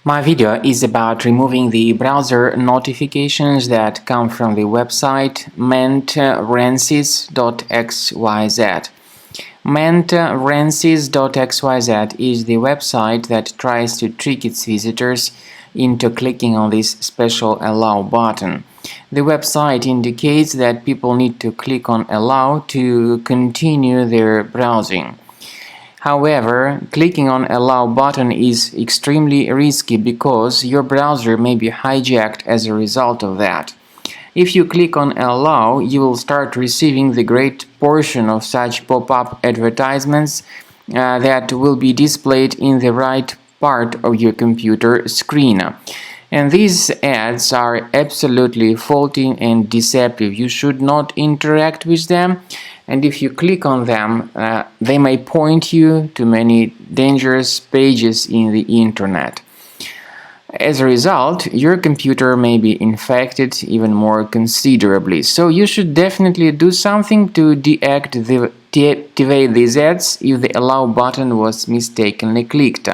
My video is about removing the browser notifications that come from the website Mentwrences.xyz. Mentwrences.xyz is the website that tries to trick its visitors into clicking on this special Allow button. The website indicates that people need to click on Allow to continue their browsing. However, clicking on Allow button is extremely risky because your browser may be hijacked as a result of that. If you click on Allow, you will start receiving the great portion of such pop-up advertisements that will be displayed in the right part of your computer screen. And these ads are absolutely faulty and deceptive. You should not interact with them, and if you click on them, they may point you to many dangerous pages in the internet. As a result, your computer may be infected even more considerably. So you should definitely do something to deactivate these ads if the Allow button was mistakenly clicked.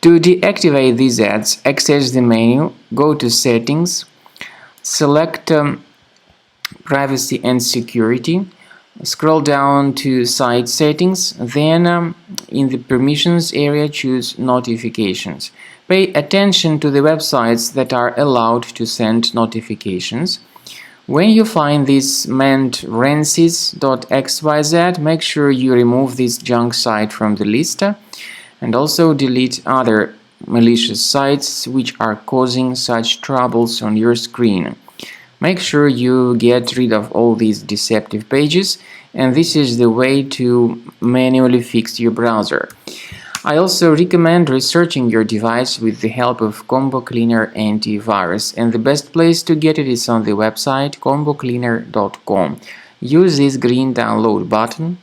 To deactivate these ads, access the menu, go to Settings, select Privacy and Security, scroll down to Site Settings, then in the Permissions area choose Notifications. Pay attention to the websites that are allowed to send notifications. When you find this Mentwrences.xyz, make sure you remove this junk site from the list and also delete other malicious sites which are causing such troubles on your screen. Make sure you get rid of all these deceptive pages, and this is the way to manually fix your browser. I also recommend researching your device with the help of Combo Cleaner Antivirus, and the best place to get it is on the website combocleaner.com. Use this green download button,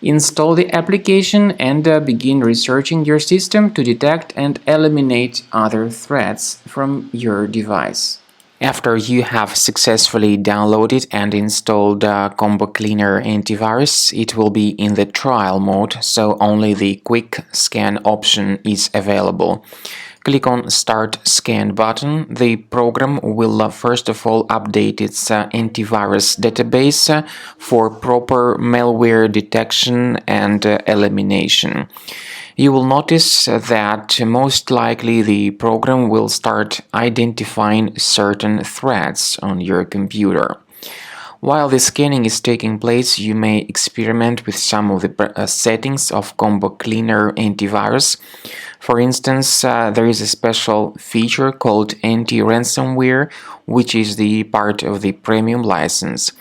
install the application, and begin researching your system to detect and eliminate other threats from your device. After you have successfully downloaded and installed Combo Cleaner Antivirus, it will be in the trial mode, so only the quick scan option is available. Click on Start Scan button. The program will first of all update its antivirus database for proper malware detection and elimination. You will notice that most likely the program will start identifying certain threats on your computer. While the scanning is taking place, you may experiment with some of the settings of Combo Cleaner Antivirus. For instance, there is a special feature called anti-ransomware, which is the part of the premium license.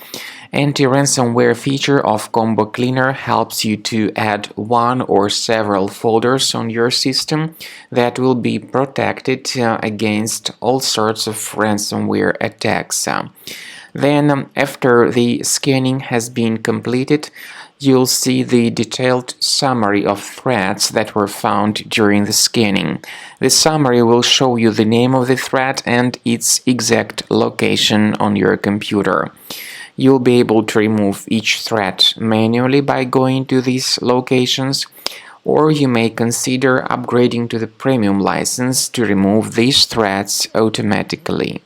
Anti-ransomware feature of Combo Cleaner helps you to add one or several folders on your system that will be protected against all sorts of ransomware attacks. Then, after the scanning has been completed, you'll see the detailed summary of threats that were found during the scanning. The summary will show you the name of the threat and its exact location on your computer. You'll be able to remove each threat manually by going to these locations, or you may consider upgrading to the premium license to remove these threats automatically.